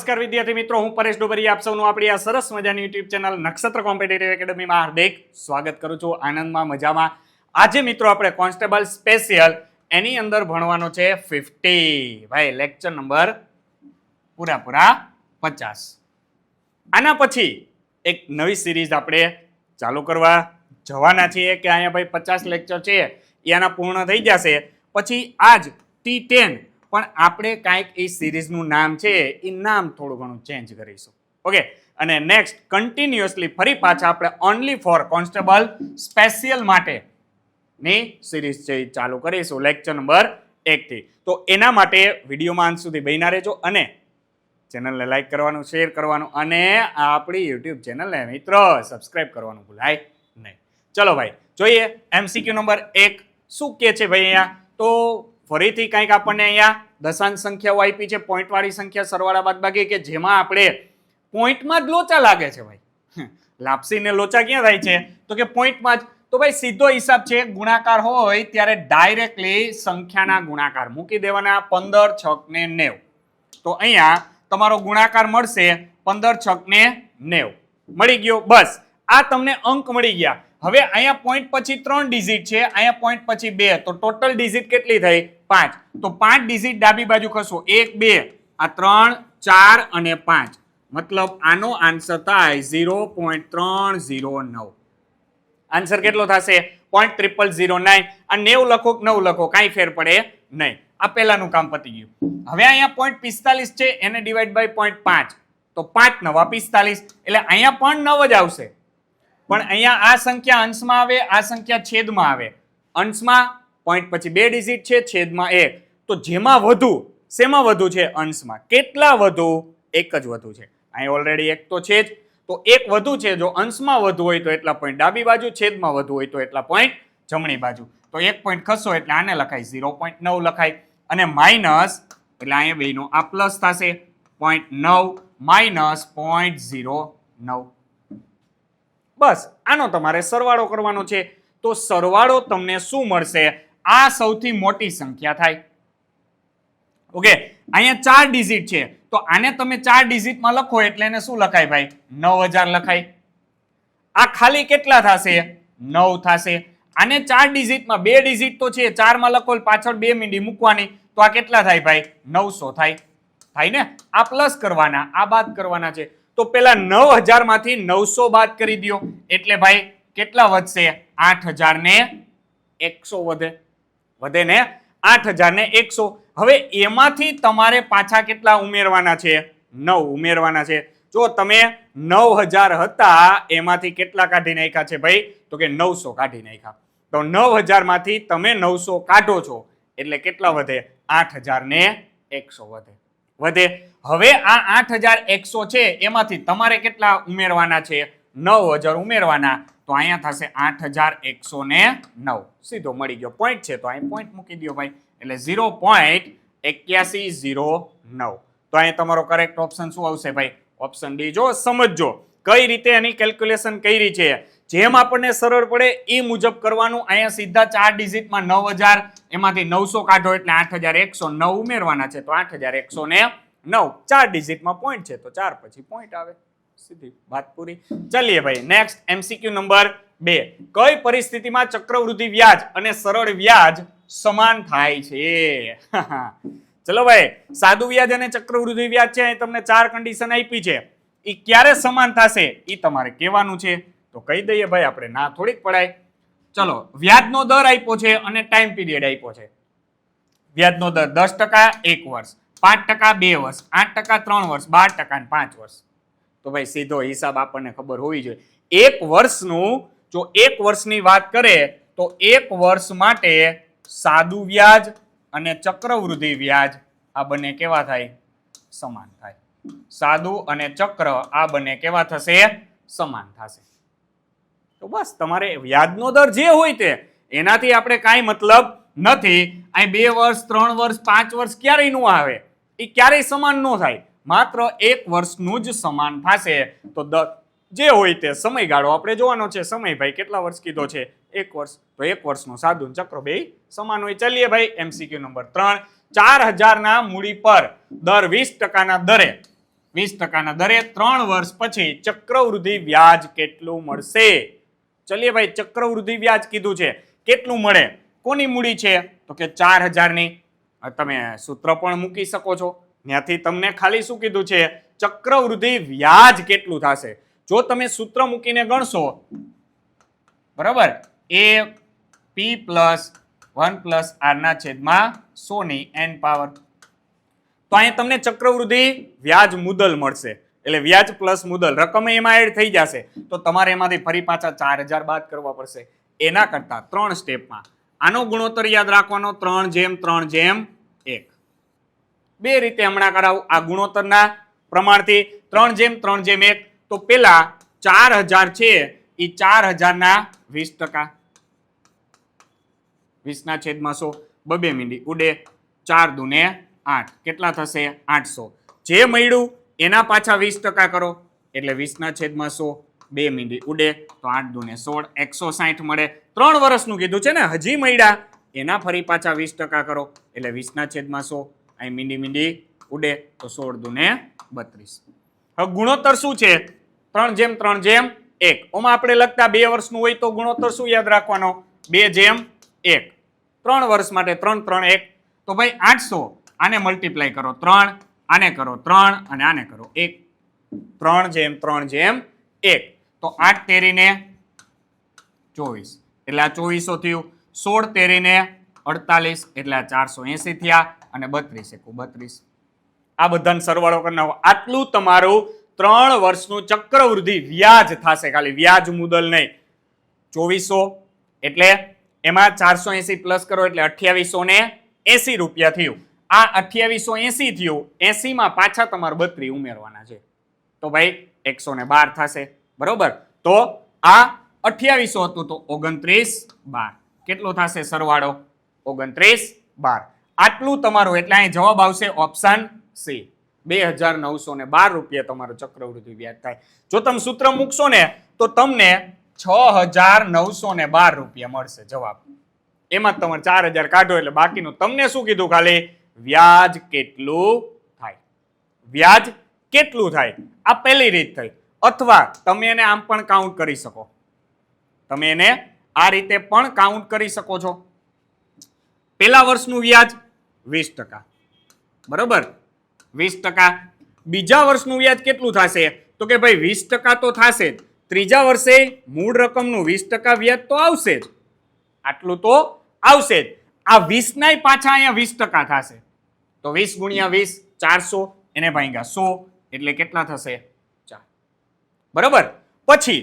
નમસ્કાર વિદ્યાર્થી મિત્રો, હું પરેશ ડોબરિયા આપ સૌનું આપણી આ સરસ મજાની યુટ્યુબ ચેનલ નક્ષત્ર કોમ્પિટિટિવ એકેડમીમાં હાર્દિક સ્વાગત કરું છું. આનંદમાં મજામાં. આજે મિત્રો આપણે કોન્સ્ટેબલ સ્પેશિયલ એની અંદર ભણવાનો છે 50 ભાઈ, લેક્ચર નંબર પૂરા 50. આના પછી એક નવી સિરીઝ આપણે ચાલુ કરવા જવાના છીએ કે અહીંયા ભાઈ 50 લેક્ચર છે એના પૂર્ણ થઈ જશે. પછી આજ T10 પણ આપણે કાંઈક એ સિરીઝનું નામ છે એ નામ થોડું ઘણું ચેન્જ કરીશું. ઓકે, અને નેક્સ્ટ કન્ટિન્યુઅસલી ફરી પાછા આપણે ઓનલી ફોર કોન્સ્ટેબલ સ્પેશિયલ માટે ની સિરીઝ છે એ ચાલુ કરીશું લેક્ચર નંબર 1 થી. તો એના માટે વિડીયોમાં અંત સુધી બન્યા રહેજો અને ચેનલને લાઈક કરવાનું, શેર કરવાનું અને આપણી યુટ્યુબ ચેનલને મિત્રો સબસ્ક્રાઇબ કરવાનું ભૂલાય નહીં. ચલો ભાઈ જોઈએ MCQ નંબર 1 શું કે છે ભાઈ અહીંયા. તો ફરીથી કંઈક આપણને અહીંયા દશાંશ સંખ્યાઓ આપી છે, પોઈન્ટ વાળી સંખ્યા, સરવાળા બાદબાકી, કે જેમાં આપણે પોઈન્ટમાં જ લોચા લાગે છે ભાઈ. લાપસીને લોચા ક્યાં થાય છે તો કે પોઈન્ટમાં જ. તો ભાઈ સીધો હિસાબ છે, ગુણાકાર હોય ત્યારે ડાયરેક્ટલી સંખ્યાના ગુણાકાર મૂકી દેવાના. 15 6 ને 90. તો અહીંયા તમારો ગુણાકાર મળશે 15 6 ને 90 મળી ગયો. બસ આ તમને અંક મળી ગયા. હવે અહીંયા પોઈન્ટ પછી 3 ડિજિટ છે, અહીંયા પોઈન્ટ પછી 2, તો ટોટલ ડિજિટ કેટલી થઈ 5. તો 5 ડિજિટ ડાબી બાજુ ખસો, 1 2 આ 3 4 અને 5, મતલબ આનો આન્સર થાય 0.309. આન્સર કેટલો થશે 0.0009. આ 90 લખો 9 લખો કાંઈ ફેર પડે નહીં. આ પહેલાનું કામ પતી ગયું. હવે અહીંયા 0.45 છે, એને ડિવાઈડ બાય 0.5, તો 5 9 45, એટલે અહીંયા પણ 9 જ આવશે. પણ અહીંયા આ સંખ્યા અંશમાં આવે, આ સંખ્યા છેદમાં આવે. અંશમાં પોઈન્ટ પછી 2 ડિજિટ છે, છેદમાં 1. તો જેમાં વધુ, શેમાં વધુ છે અંશમાં. કેટલા વધુ? 1 જ વધુ છે. અહીં ઓલરેડી 1 તો છે જ, તો 1 વધુ છે. જો અંશમાં વધુ હોય તો એટલા પોઈન્ટ ડાબી બાજુ, છેદમાં વધુ હોય તો એટલા પોઈન્ટ જમણી બાજુ. તો 1 પોઈન્ટ ખસો એટલે આને લખાય 0.9 લખાય, અને માઇનસ એટલે અહીંયા બેનો આ પ્લસ થશે 0.9 માઇનસ 0.09. બસ આનો તમારે સરવાળો કરવાનો છે. તો સરવાળો તમને શું મળશે? આ સૌથી મોટી સંખ્યા થાય. ઓકે, અહીંયા 4 ડિજિટ છે, તો આને તમે 4 ડિજિટમાં લખો એટલે એને શું લખાય ભાઈ? 9000 લખાય. આ ખાલી કેટલા થશે? 9 થશે. આને 4 ડિજિટમાં 2 ડિજિટ તો છે, 4 માં લખો પાછળ 2 મીંડી મૂકવાની, તો આ કેટલા થાય ભાઈ? 900 થાય ને. આ પ્લસ કરવાના, આ બાદ કરવાના છે. તો પેલા 9000 માંથી 900 બાદ કરી દો એટલે ભાઈ કેટલા વધશે? 8100 વધે ને 8100. હવે એમાંથી તમારે પાછા કેટલા ઉમેરવાના છે? 9 ઉમેરવાના છે. જો તમે 9000 હતા એમાંથી કેટલા કાઢી નાખ્યા છે ભાઈ? તો કે 900 કાઢી નાખ્યા. તો 9000 માંથી તમે 900 કાઢો છો એટલે કેટલા વધે? 8100 વધે. હવે આ 8100 છે એમાંથી તમારે કેટલા ઉમેરવાના છે? 9000 ઉમેરવાના. તો અહીંયા થશે 8109. સીધો મળી ગયો. પોઈન્ટ છે તો અહીં પોઈન્ટ મૂકી દો ભાઈ, એટલે 0.8109. તો અહીં તમારો કરેક્ટ ઓપ્શન શું આવશે ભાઈ? Option D. જો સમજજો કઈ રીતે એની કેલ્ક્યુલેશન કરી છે. જેમ આપણને સરળ પડે એ મુજબ કરવાનું. અહીંયા સીધા 4 ડિજિટમાં 9000, એમાંથી 900 કાઢો એટલે 8109 ઉમેરવાના છે. તો 8109. 4 ડિજિટમાં પોઈન્ટ છે તો 4 પછી પોઈન્ટ આવે. સીધી વાત પૂરી. ચલીએ ભાઈ નેક્સ્ટ MCQ નંબર 2. કઈ પરિસ્થિતિમાં ચક્રવૃદ્ધિ વ્યાજ અને સરળ વ્યાજ સમાન થાય છે? ચલો ભાઈ, સાદું વ્યાજ અને ચક્રવૃદ્ધિ વ્યાજ છે, તમને 4 કન્ડિશન આપી છે. એ ક્યારે સમાન થશે એ તમારે કહેવાનું છે. તો કહી દઈએ ભાઈ, આપણે ના થોડીક પડાય. ચલો, વ્યાજનો દર આપ્યો છે અને ટાઈમ પીરિયડ આપ્યો છે. વ્યાજનો દર 10% 1 વર્ષ, 5% 2 વર્ષ, 8% 3 વર્ષ, 12% અને 5 વર્ષ. તો ભાઈ સીધો હિસાબ આપણને ખબર હોવી જોઈએ. 1 વર્ષનું, જો 1 વર્ષની વાત કરે તો 1 વર્ષ માટે સાદું વ્યાજ અને ચક્રવૃદ્ધિ વ્યાજ આ બંને કેવા થાય? સમાન થાય. સાદું અને ચક્ર આ બંને કેવા થશે? સમાન થશે. તો બસ તમારે વ્યાજનો દર જે હોય તે એનાથી આપણે કાંઈ મતલબ નથી. અહીં 2 વર્ષ 3 વર્ષ 5 વર્ષ ક્યારેય ન આવે, એ ક્યારેય સમાન ન થાય. માત્ર 1 વર્ષનું જ સમાન થશે. તો જે હોય તે સમયગાળો આપણે જોવાનો છે. સમય ભાઈ કેટલા વર્ષ કીધો છે? 1 વર્ષ. તો 1 વર્ષનું સાદું ચક્ર બે સમાન હોય. ચલીએ ભાઈ MCQ નંબર 3. 4000 ના મૂડી પર દર 20% ના દરે 20% દરે 3 વર્ષ પછી ચક્રવૃદ્ધિ વ્યાજ કેટલું મળશે? ચલિए ભાઈ, ચક્રવૃદ્ધિ વ્યાજ કીધું છે, કેટલું મળે? કોની મૂડી છે? તો કે 4000 ની. તમે સૂત્ર પણ મૂકી શકો છો. ત્યાંથી તમને ખાલી શું કીધું છે? ચક્રવૃદ્ધિ વ્યાજ કેટલું થશે. જો તમે સૂત્ર મૂકીને ગણશો, બરાબર, એ પી પ્લસ 1 પ્લસ આર ના છેદમાં 100 ની n પાવર, તો અહીં તમને ચક્રવૃદ્ધિ વ્યાજ મુદલ મળશે. એટલે વ્યાજ પ્લસ મુદલ રકમ એમાં એડ થઈ જશે. તો તમારે એમાંથી ફરી પાછા 4000 બાદ કરવા પડશે. એના કરતા 3 સ્ટેપમાં આનો ગુણોત્તર યાદ રાખવાનો 3:3:1. બે રીતે હમણાં કરાવું. આ ગુણોત્તરના પ્રમાણથી 3:3:1. તો પેલા 4000 છે એ 4000 ના 20%, 20 ના છેદમાં 100, બબે મીંડી ઉડે, 4 દુને 8, કેટલા થશે? 800. જે મળ્યું એના પાછા 20% કરો એટલે 20 ના છેદમાં 100, 2 મીંડી ઉડે, તો 8 દુને 16, 160 મળે. 3 વર્ષનું કીધું છે ને, હજી મળ્યા એના ફરી પાછા 20% કરો એટલે 20 ના છેદમાં 100, અહીં મીંડી મીંડી ઉડે, તો 16 દુને 32. હવે ગુણોત્તર શું છે? 3:3:1. ઓમાં આપણે લખતા 2 વર્ષનું હોય તો ગુણોત્તર શું યાદ રાખવાનો? 2:1. 3 વર્ષ માટે 3:3:1. તો ભાઈ 800 આને મલ્ટીપ્લાય કરો 3, આને કરો 3 અને આને કરો 1. 3:3:1. તો 8 તેરીને 24 એટલે આ 2400 થયું. 16 તેરીને 48 એટલે આ 480 થયા અને 32 એકુ 32. આ બધાનો સરવાળો કરી નાખો. આટલું તમારું 3 વર્ષનું ચક્રવૃદ્ધિ વ્યાજ થશે. ખાલી વ્યાજ મુદલ નહીં. 2400 એટલે એમાં 480 પ્લસ કરો એટલે 2880 રૂપિયા થયું. આ 2880 થયું. 80 માં પાછા તમારે 32 ઉમેરવાના છે. તો ભાઈ 112 થશે. બરોબર. તો આ 2800 હતું તો 2912. કેટલો થશે સરવાળો? 2912. આટલું તમારું, એટલે અહીં જવાબ આવશે ઓપ્શન સી. 2912 રૂપિયા તમારો ચક્રવૃદ્ધિ વ્યાજ થાય. જો તમે સૂત્ર મૂકશો ને તો તમને 6912 રૂપિયા મળશે જવાબ. એમાં તમારે 4000 કાઢો એટલે બાકીનું તમને શું કીધું? ખાલી વ્યાજ કેટલું થાય. વ્યાજ કેટલું થાય, આ પહેલી રીત થઈ. અથવા તમે એને આમ પણ કાઉન્ટ કરી શકો. તમે એને આ રીતે પણ કાઉન્ટ કરી શકો છો. પહેલા વર્ષનું વ્યાજ 20%, બરોબર, 20%. બીજા વર્ષનું વ્યાજ કેટલું થશે? તો કે ભાઈ 20% તો થશે જ. ત્રીજા વર્ષે મૂળ રકમનું 20% વ્યાજ તો આવશે જ. આટલું તો આવશે જ. આ 20 નાય પાછા અહીંયા 20% થશે. તો 20 ગુણ્યા 20 400, એને ભાગ્યા 100 એટલે કેટલા થશે? 4. બરાબર. પછી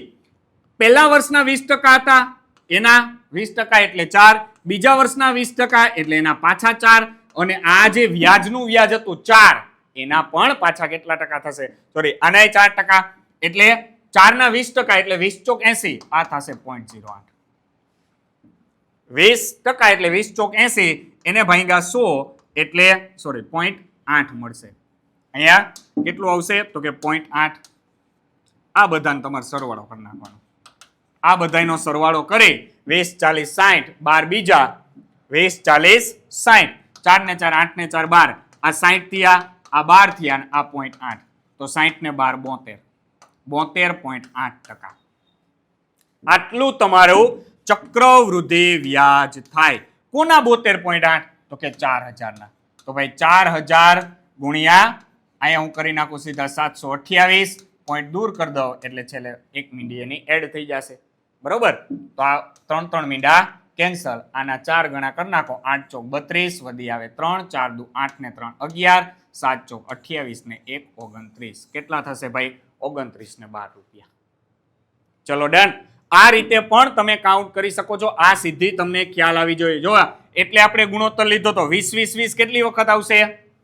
પહેલા વર્ષના 20% હતા એના 20% એટલે 4, બીજા વર્ષના 20% એટલે એના પાછા 4, અને આ જે વ્યાજનું વ્યાજ હતું 4 એના પણ પાછા કેટલા ટકા થશે? સોરી, આનાય 4%, એટલે 4 ના 20% એટલે 20 ચોક 80, આ થશે 0.08. 20% એટલે 20 ચોક 80, એને ભાગ્યા 100 એટલે સોરી 0.8 મળશે. અહીંયા કેટલું આવશે? તો કે 0.8. આ બધાનો તમારે સરવાળો કરી નાખવાનો. આ બધાનો સરવાળો કરી 20 40 60, 12 બીજા 20 40 60, 4 ને 4 8 ને 4 12, આ 60 થયા, આ 12 થયા અને આ 0.8, તો 60 ને 12 72.8%. આટલું તમારું ચક્રવૃદ્ધિ વ્યાજ થાય. કોના 72.8? તો કે 4000 ના. તો ભાઈ 4000 ગુણ્યા અહીંયા હું કરી નાખું સીધા 728, પોઈન્ટ દૂર કરી દો એટલે છેલ્લે 1 મીંડી એની એડ થઈ જશે. બરોબર. તો આ 3 મીંડા કેન્સલ. આના 4 ગણા કરી નાખો. 8 ચોક 32 વધી આવે 3, 4 દુ 8 ને 3 11, 7 ચોક 28 ને 1 29. કેટલા થશે ભાઈ? 2912 રૂપિયા. ચલો ડન. આ રીતે પણ તમે કાઉન્ટ કરી શકો છો. આ સીધી તમને ખ્યાલ આવી જોઈએ. જો એટલે આપણે ગુણોત્તર લીધો તો 20 20 20 કેટલી વખત આવશે?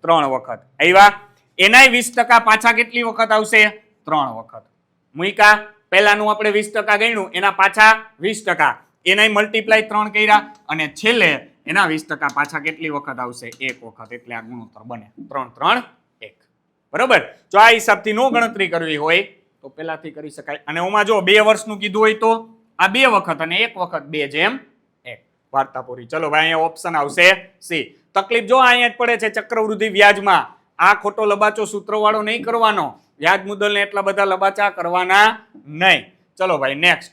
3 વખત. આવ્યા. એનાય 20% પાછા કેટલી વખત આવશે? 3 વખત. મુઈકા પહેલાનું આપણે 20% ગણ્યું, એના પાછા 20%, એનાય મલ્ટીપ્લાય 3 કર્યા, અને છેલ્લે એના 20% પાછા કેટલી વખત આવશે? 1 વખત. એટલે આ ગુણોત્તર બને 3 3 1. બરોબર. જો આ હિસાબથી નો ગણતરી કરવી હોય તો પહેલાથી કરી શકાય. અને ઓમાં જો 2 વર્ષનું કીધું હોય તો આ 2 વખત અને 1 વખત 2:1. વાર્તા પૂરી. ચલો ભાઈ, અહીંયા ઓપ્શન આવશે સી. તકલીફ જો અહીંયા જ પડે છે ચક્રવૃદ્ધિ વ્યાજમાં. આ ખોટો લબાચો સૂત્રવાળો નહીં કરવાનો. વ્યાજ મુદ્દલને એટલા બધા લબાચા કરવાના નહીં. ચલો ભાઈ નેક્સ્ટ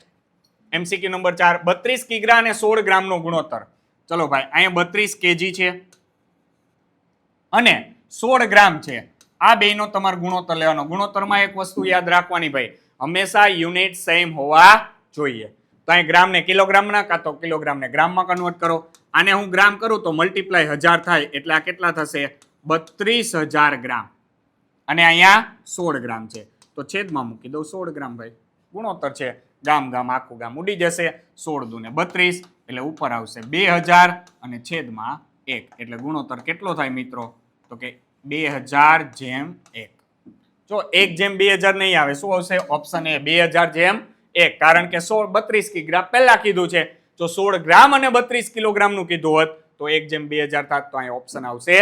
એમસીક્યુ નંબર 4, 32 કિગ્રા અને 16 ગ્રામનો ગુણોત્તર. ચલો ભાઈ અહીંયા 32 કેજી છે અને 16 ગ્રામ છે. આ બેનો તમારે ગુણોત્તર લેવાનો. ગુણોત્તરમાં એક વસ્તુ યાદ રાખવાની ભાઈ, હંમેશા યુનિટ સેમ હોવા જોઈએ. તો અહીં ગ્રામને કિલોગ્રામના કાં તો કિલોગ્રામને ગ્રામમાં કન્વર્ટ કરો. આને હું ગ્રામ કરું તો મલ્ટીપ્લાય 1000 થાય એટલે આ કેટલા થશે? 32,000 ગ્રામ. અને અહીંયા 16 ગ્રામ છે તો છેદમાં મૂકી દઉં 16 ગ્રામ ભાઈ. ગુણોત્તર છે, ગામ ગામ આખું ગામ ઉડી જશે. 16 દુને 32 એટલે ઉપર આવશે 2000 અને છેદમાં 1 એટલે ગુણોત્તર કેટલો થાય મિત્રો? તો કે 2000:1. જો 1:2000 નહીં આવે, શું આવશે? Option A 2000:1. કારણ કે 32 કિગ્રા પહેલા કીધું છે. જો 16 ગ્રામ અને 32 કિલોગ્રામનું કીધું હોત તો 1:2000 થાત. તો અહીં ઓપ્શન આવશે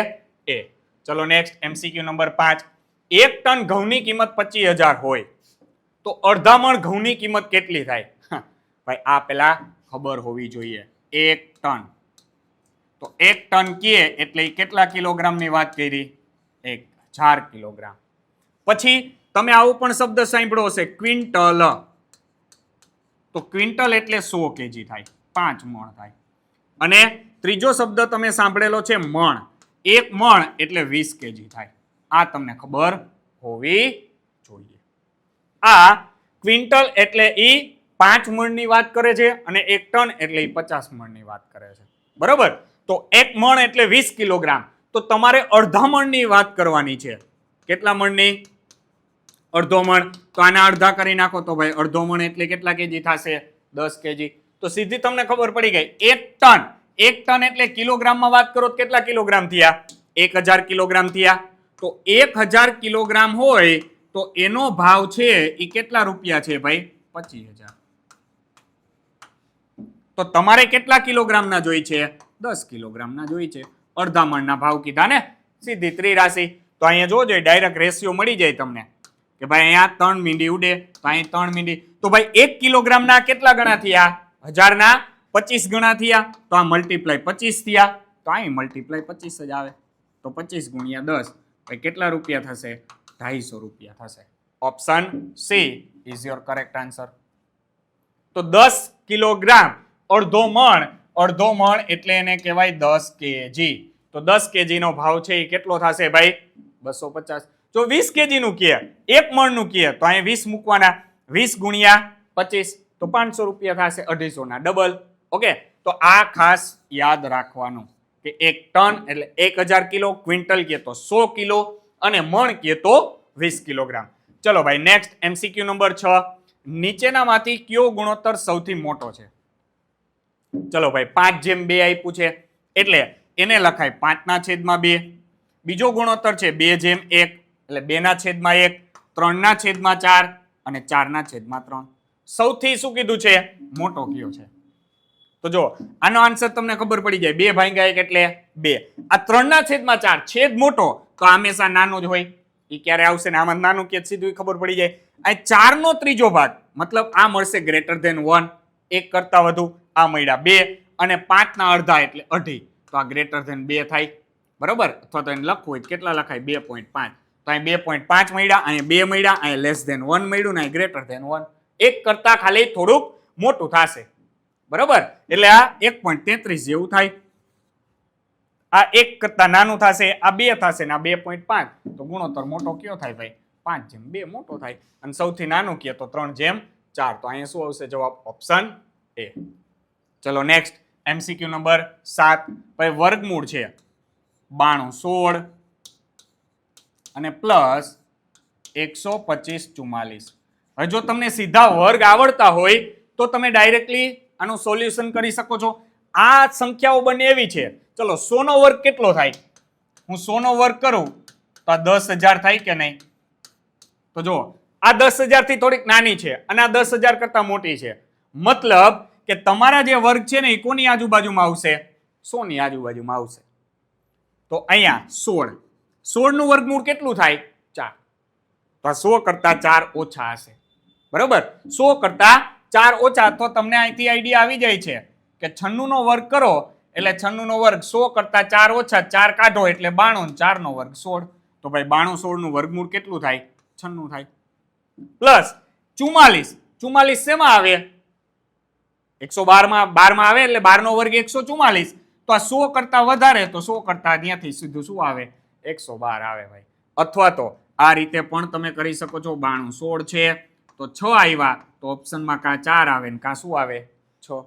એ. ચલો નેક્સ્ટ એમસીક્યુ નંબર 5, 1 ટન ઘઉંની કિંમત 25,000 હોય તો અડધા મણ ઘઉંની કિંમત કેટલી થાય? ભાઈ આ પેલા ખબર હોવી જોઈએ. 1 ટન તો 1 ટન કીએ એટલે કેટલા કિલોગ્રામની વાત કરી? 1000 કિલોગ્રામ. પછી તમે આવો પણ શબ્દ સાંભળ્યો હશે ક્વિન્ટલ. તો ક્વિન્ટલ એટલે 100 કેજી થાય, 5 મણ થાય. અને ત્રીજો શબ્દ તમે સાંભળેલો છે મણ. 1 મણ એટલે 20 કેજી થાય. આ તમને ખબર હોવી જોઈએ. આ ક્વિન્ટલ એટલે ઈ 5 મણની વાત કરે છે અને 1 ટન એટલે ઈ 50 મણની વાત કરે છે. બરોબર? તો 1 મણ એટલે 20 કિલોગ્રામ. તો તમારે અડધા મણની વાત કરવાની છે. કેટલા મણની? અડધો મણ. તો આના અડધા કરી નાખો તો ભાઈ અડધો મણ એટલે કેટલા કેજી થશે? 10 કેજી. તો સીધી તમને ખબર પડી ગઈ. 1 ટન, 1 ટન એટલે કિલોગ્રામમાં વાત કરો તો કેટલા કિલોગ્રામ થયા? 1000 કિલોગ્રામ થયા. તો 1000 કિલોગ્રામ હોય તો એનો ભાવ છે એ કેટલા રૂપિયા છે ભાઈ? 25,000. તો તમારે કેટલા કિલોગ્રામના જોઈ છે? 10 કિલોગ્રામના જોઈ છે. અડધા મણના ભાવ કીધા ને, સીધી ત્રિરાશિ. તો અહીંયા જોજો ડાયરેક્ટ રેશિયો મળી જાય તમને કે ભાઈ અહીંયા 3 મીંડી ઉડે તો અહીં 3 મીંડી. તો ભાઈ 1 કિલોગ્રામના કેટલા ગણા થયા? 1000ના 25 ગણા થયા. તો આ મલ્ટીપ્લાય 25 થયા. તો અહીં મલ્ટીપ્લાય 25 જ આવે. તો 25 ગુણ્યા 10 ભાઈ કેટલા રૂપિયા થશે? 250 રૂપિયા થશે. Option she is your correct answer. તો 10 કિલોગ્રામ અડધો મણ એટલે એને કહેવાય 10 કેજી. તો 10 કેજી નો ભાવ છે એ કેટલો થશે ભાઈ? 250. જો 20 કેજી નું કહે, 1 મણ નું કહે તો અહીં 20 મૂકવાના. 20 ગુણ્યા 25 તો 500 રૂપિયા થશે. 250 ના ડબલ. ઓકે, તો આ ખાસ યાદ રાખવાનું કે 1 ટન એટલે 1000 કિલો, ક્વિન્ટલ કહે તો 100 કિલો અને મણ કહે તો 20 કિલોગ્રામ. ચલો ભાઈ નેક્સ્ટ એમસીક્યુ નંબર 6, નીચેનામાંથી કયો ગુણોત્તર સૌથી મોટો છે? ચલો ભાઈ 5:2 આપ્યું છે એટલે એને લખાય 5/2. બીજો ગુણોત્તર છે 2:1 એટલે 2/1, 3/4 અને 4/3. સૌથી શું કીધું છે? મોટો કયો છે? તો જો આનો આન્સર તમને ખબર પડી જાય. 2/1 એટલે 2. આ 3/4 છેદ મોટો તો હંમેશા નાનો જ હોય. એ ક્યારે આવશે ને આમાં નાનું કે સીધું ખબર પડી જાય. આ 4નો ત્રીજો ભાગ મતલબ આ મળશે ગ્રેટર ધેન 1. 1 કરતા વધુ આ મળ્યા 2 અને 5ના અડધા એટલે 2.5. તો આ ગ્રેટર ધેન 2 થાય. બરોબર? અથવા તો એને લખવું હોય કેટલા લખાય? 2.5. તો અહીં 2.5 મળ્યા, અહીં 2 મળ્યા, અહીં લેસ ધેન 1 મળ્યું ને અહીં ગ્રેટર ધેન 1. 1 કરતા ખાલી થોડુંક મોટું થશે. બરોબર? એટલે આ 1.33 જેવું થાય. આ 1 કરતા નાનું થશે, આ 2 થશે ને આ 2.5. તો ગુણોત્તર મોટો કયો થાય ભાઈ? 5:2 મોટો થાય. અને સૌથી નાનું કહે તો 3:4. તો અહીંયા શું આવશે જવાબ? Option A. ચલો નેક્સ્ટ એમસીક્યુ નંબર 7, ભાઈ વર્ગમૂળ છે 92, 16 અને પ્લસ 125, 44. હવે જો તમને સીધા વર્ગ આવડતા હોય તો તમે ડાયરેક્ટલી આનું સોલ્યુશન કરી શકો છો. આ સંખ્યાઓ બંને એવી છે. ચલો 100 નો વર્ગ કેટલો થાય? હું 100 નો વર્ગ કરું તો આ 10,000 થાય કે નહીં? તો જો આ 10,000 થી થોડીક નાની છે અને આ 10,000 કરતા મોટી છે. મતલબ કે તમારા જે વર્ગ છે ને એ કોની આજુબાજુમાં આવશે? 100 ની આજુબાજુમાં આવશે. તો અહીંયા 16 નું વર્ગમૂળ કેટલું થાય? 4. તો 100 કરતા 4 ઓછા હશે. બરોબર? 100 કરતા 4 ઓછા. તો તમને અહીંથી આઈડિયા આવી જાય છે કે 96 નો વર્ગ કરો એટલે 96 નો વર્ગ 100 કરતા 4 ઓછા, 4 કાઢો એટલે 92, 4 નો વર્ગ 16. તો ભાઈ 92 નું વર્ગમૂળ કેટલું થાય? 96 થાય. પ્લસ 44. 44 શેમાં આવે? 112 માં આવે એટલે 12 નો વર્ગ 144. તો આ 100 કરતા વધારે તો 100 કરતા ત્યાંથી સીધું શું આવે? 112 આવે ભાઈ. અથવા તો આ રીતે પણ તમે કરી શકો છો. 92 16 છે તો 6 આવ્યા તો ઓપ્શનમાં કાં 4 આવે ને કાં શું આવે? 6.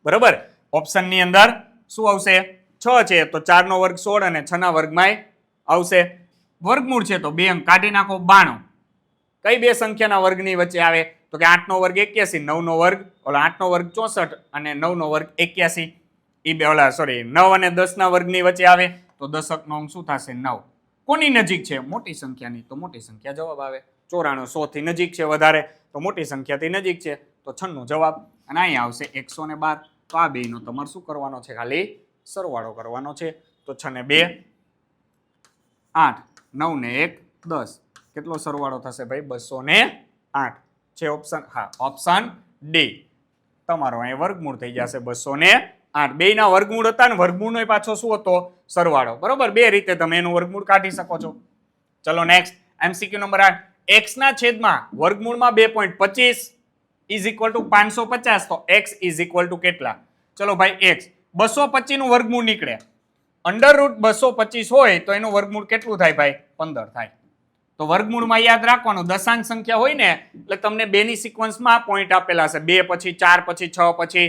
બરોબર. ઓપ્શનની અંદર શું આવશે? 6 છે તો 4 નો વર્ગ 16 અને 6 ના વર્ગમાં આવશે. વર્ગમૂળ છે તો 2 અંક કાઢી નાખો. 92 કઈ બે સંખ્યાના વર્ગની વચ્ચે આવે? તો કે 8 નો વર્ગ 81, 9 નો વર્ગ 8 નો વર્ગ 64 અને 9 નો વર્ગ 81. ઈ બે 9 અને 10 ના વર્ગની વચ્ચે આવે તો દશક નો અંક શું થશે? 9. કોની નજીક છે? મોટી સંખ્યાની. તો મોટી સંખ્યા જવાબ આવે. 94 100 થી નજીક છે વધારે તો મોટી સંખ્યાથી નજીક છે તો 96 જવાબ. અને અહીંયા આવશે 112. તો આ બેયનો તમારે શું કરવાનો છે? ખાલી સરવાળો કરવાનો છે. તો 6 ને 2 8, 9 ને 1 10. કેટલો સરવાળો થશે ભાઈ? 208 છે ઓપ્શન. હા, ઓપ્શન ડી તમારો અહીં વર્ગમૂળ થઈ જશે 208. બેયના વર્ગમૂળ હતા ને વર્ગમૂળનો પાછો શું હતો? સરવાળો. બરોબર. બે રીતે તમે એનું વર્ગમૂળ કાઢી શકો છો. ચલો નેક્સ્ટ એમસીક્યુ નંબર 8. x ના છેદમાં વર્ગમૂળમાં 2.25 ઇઝ ઇક્વલ ટુ 550. તો x ઇઝ ઇક્વલ ટુ કેટલા? ચલો ભાઈ x 225 નું વર્ગમૂળ નીકળે. અંડર રૂટ 225 હોય તો એનું વર્ગમૂળ કેટલું થાય ભાઈ? 15 થાય. તો વર્ગમૂળમાં યાદ રાખવાનું દશાંશ સંખ્યા હોય ને એટલે તમને બેની સિક્વન્સમાં પોઈન્ટ આપેલા છે. 2 પછી 4 પછી 6 પછી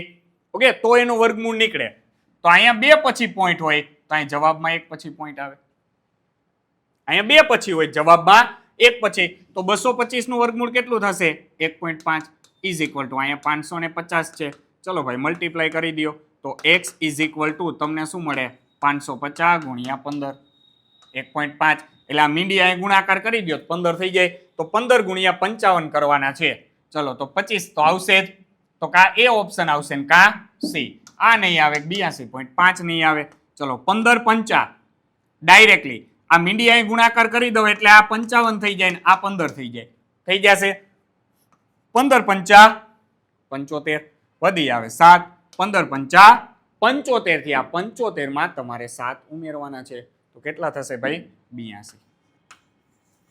ઓકે તો એનું વર્ગમૂળ નીકળે. તો અહીંયા 2 પછી પોઈન્ટ હોય તો અહીં જવાબમાં 1 પછી પોઈન્ટ આવે. અહીંયા 2 પછી હોય જવાબમાં 1 પછી. તો 225 નું વર્ગમૂળ કેટલું થશે? 1.5 ઇઝ ઇક્વલ ટુ અહીંયા 550 છે. ચલો ભાઈ મલ્ટીપ્લાય કરી દો તો x ઇઝ ઇક્વલ ટુ તમને શું મળે? 550 ગુણ્યા 15 1.5. એટલે આ મીંડિયા ગુણાકાર કરી દો 15 થઈ જાય. તો 15 ગુણ્યા 55 કરવાના છે. ચલો તો 25 તો આવશે જ. તો કા એ ઓપ્શન આવશે ને કા સી. આ નહીં આવે 82.5 નહીં આવે. ચલો 15 5 ડાયરેક્ટલી આ મીંડિયા ગુણાકાર કરી દો એટલે આ 55 થઈ જાય ને આ 15 થઈ જાય. થઈ જશે 15 5 75 વધી આવે 7. 15 5 75 થી આ 75 માં તમારે 7 ઉમેરવાના છે. તો કેટલા થશે ભાઈ? 82.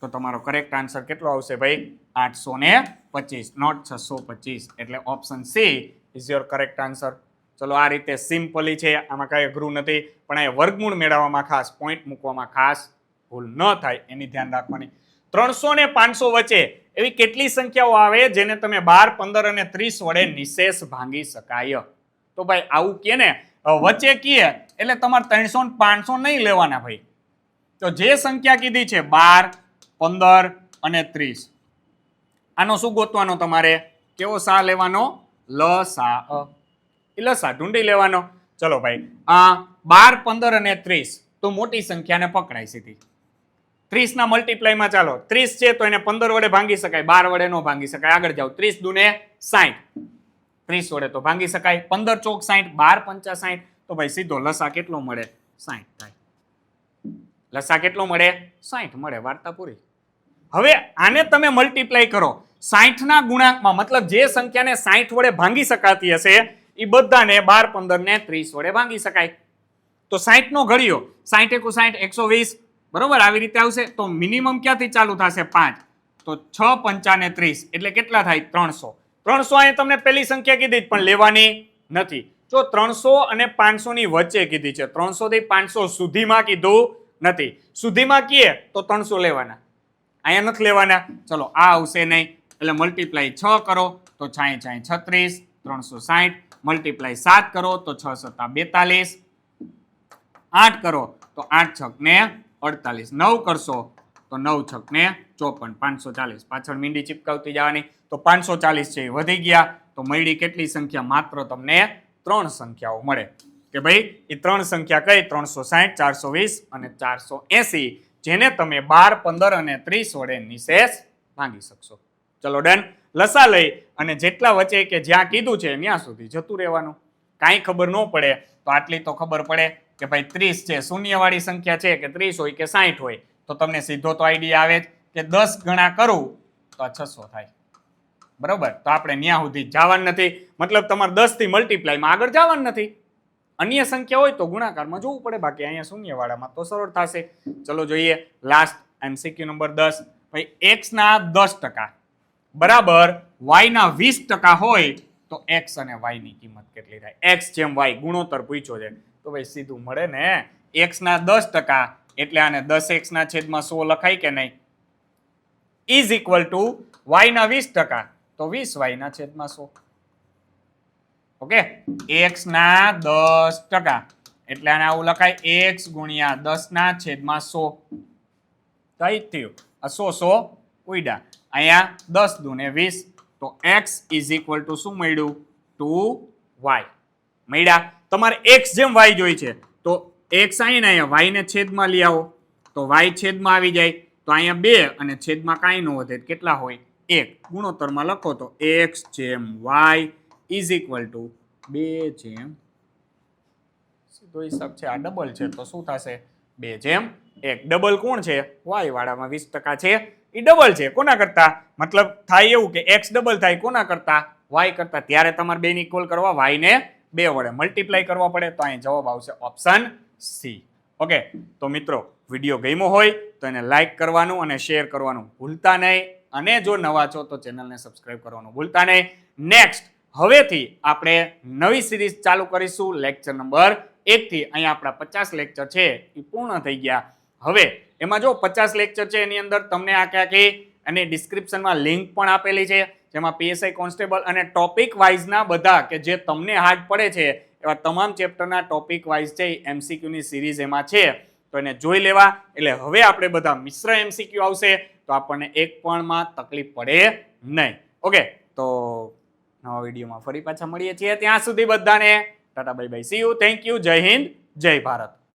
તો તમારો કરેક્ટ આન્સર કેટલો આવશે ભાઈ? 825 નોટ 625. એટલે option she is your correct answer. ચલો આ રીતે સિમ્પલી છે. આમાં કઈ અઘરું નથી. પણ આ વર્ગમૂળ મેળવવામાં ખાસ પોઈન્ટ મૂકવામાં ખાસ ભૂલ ન થાય એની ધ્યાન રાખવાની. 300 ને 500 વચ્ચે એવી કેટલી સંખ્યાઓ આવે જેને તમે 12, 15 અને 30 વડે નિશેષ ભાંગી શકાય? તો ભાઈ આવું કે ને વચ્ચે કીએ એટલે તમારે 300 ને 500 નહીં લેવાના ભાઈ. તો જે સંખ્યા કીધી છે 12, 15 અને 30 આનો શું ગોતવાનો તમારે? કેવો સા લેવાનો? લસા. લસા ઢૂંઢી લેવાનો. ચલો ભાઈ 12, 15 અને 30 તો મોટી સંખ્યાને પકડાય સીધી. 30 ના મલ્ટીપ્લાયમાં ચાલો 30 છે તો એને 15 વડે ભાંગી શકાય, 12 વડે નો ભાંગી શકાય. આગળ જાઓ 30 દુને 60, 30 વડે તો ભાંગી શકાય. 15 ચોક 60, 12 પંચા 60. તો ભાઈ સીધો લસા કેટલો મળે? 60 થાય. લસા કેટલો મળે? 60 મળે. વાર્તા પૂરી. હવે આને તમે મલ્ટીપ્લાય કરો 60 ના ગુણાંકમાં, મતલબ જે સંખ્યાને 60 વડે ભાંગી શકાતી હશે એ બધાને 12, 15 ને 30 વડે ભાંગી શકાય. તો 60 નો ઘડિયો 60 × 60 120 બરોબર આવી રીતે આવશે. તો મિનિમમ ક્યાંથી ચાલુ થશે? 5. તો 6 5 ને 30 એટલે કેટલા થાય? 300. 300 અહીંયા તમને પહેલી સંખ્યા કીધી પણ લેવાની નથી. જો 300 અને 500 ની વચ્ચે કીધી છે, 300 થી 500 સુધીમાં કીધું નથી. સુધીમાં કીએ તો 300 લેવાના, અહીંયા નથી લેવાના. ચલો આ આવશે નહીં એટલે મલ્ટીપ્લાય 6 કરો તો 6 36 360. મલ્ટીપ્લાય 7 કરો તો 6 7 42. 8 કરો તો 8 6 ને 48. 9 કરશો તો 9 6 ને 54. 540 પાછળ મીંડી ચિપકાવતી જવાની. તો 540 છે વધી ગયા. તો મળી કેટલી સંખ્યા? માત્ર તમને 3 સંખ્યાઓ મળે કે ભાઈ એ 3 સંખ્યા કઈ? 360, 420 અને 480 જેને તમે 12, 15 અને 30 વડે નિશેષ ભાંગી શકશો. ચલો ડન. લસા લઈ અને જેટલા વચ્ચે કે જ્યાં કીધું છે ત્યાં સુધી જતું રહેવાનું. કાંઈ ખબર ન પડે તો આટલી તો ખબર પડે કે ભાઈ 30 છે, શૂન્યવાળી સંખ્યા છે કે 30 હોય કે 60 હોય તો તમને સીધો તો આઈડિયા આવે જ કે 10 ગણા કરું તો આ 600 થાય. બરોબર. તો આપણે ન્યા સુધી જવાનું નથી, મતલબ તમારે 10 થી મલ્ટીપ્લાયમાં આગળ જવાનું નથી. અન્ય સંખ્યા હોય તો ગુણાકારમાં જોવું પડે, બાકી અહીંયા શૂન્યવાળામાં તો સરળ થશે. ચલો જોઈએ લાસ્ટ MCQ નંબર 10. ભાઈ x ના 10% બરાબર y ના 20% હોય તો x અને y ની કિંમત કેટલી થાય? x જેમ y ગુણોત્તર પૂછ્યો છે તો ભાઈ સીધું મળે ને. x ના 10% એટલે આને 10x ના છેદમાં 100 લખાય કે નહીં? ઇઝ ઇક્વલ ટુ y ના 20% તો 20y ના છેદમાં 100. ઓકે, x ના 10% એટલે આને આવું લખાય x ગુણ્યા 10 ના છેદમાં 100. કઈ થયું? આ 100 ઉડ્યા, અહીંયા 10 દુને 20 તો x ઇઝ ઇક્વલ ટુ શું મળ્યું? 2y મળ્યા. તમારે x જેમ y જોઈ છે તો x અહીંયા y ને છેદમાં લઈ આવો તો y છેદમાં આવી જાય તો અહીંયા 2 અને છેદમાં કાંઈ ન વધે, કેટલા હોય? 1. ગુણોત્તરમાં લખો તો x જેમ y ઇઝ ઇક્વલ ટુ 2 જેમ, સીધો હિસાબ છે, આ ડબલ છે તો શું થશે? 2 જેમ 1. ડબલ કોણ છે? y વાળામાં 20% છે એ ડબલ છે. કોના કરતા? મતલબ થાય એવું કે x ડબલ થાય કોના કરતા? y કરતા. ત્યારે તમારે બે ની ઇક્વલ કરવા y ને 2 વડે મલ્ટીપ્લાય કરવા પડે તો અહીં જવાબ આવશે ઓપ્શન સી. ઓકે, તો મિત્રો વિડીયો ગમ્યો હોય તો એને લાઈક કરવાનું અને શેર કરવાનું ભૂલતા નહીં, અને જો નવા છો તો ચેનલને સબસ્ક્રાઇબ કરવાનું ભૂલતા નહીં. નેક્સ્ટ હવેથી આપણે નવી સિરીઝ ચાલુ કરીશું લેક્ચર નંબર 1 થી. અહીંયા આપણા 50 લેક્ચર છે એ પૂર્ણ થઈ ગયા. હવે એમાં જો 50 લેક્ચર છે એની અંદર તમને આખી અને ડિસ્ક્રિપ્શનમાં લિંક પણ આપેલી છે જેમાં PSI કોન્સ્ટેબલ અને ટોપિક વાઇઝના બધા કે જે તમને હાર્ડ પડે છે એવા તમામ ચેપ્ટરના ટોપિક વાઇઝ છે MCQ ની સિરીઝ એમાં છે, તો એને જોઈ લેવા. એટલે હવે આપણે બધા મિશ્ર MCQ આવશે તો આપણને એક પણમાં તકલીફ પડે નહીં. ઓકે, તો નવા વિડીયોમાં ફરી પાછા મળીએ છીએ. ત્યાં સુધી બધાને Tata bye bye, C you, thank you, જય હિન્દ, જય ભારત.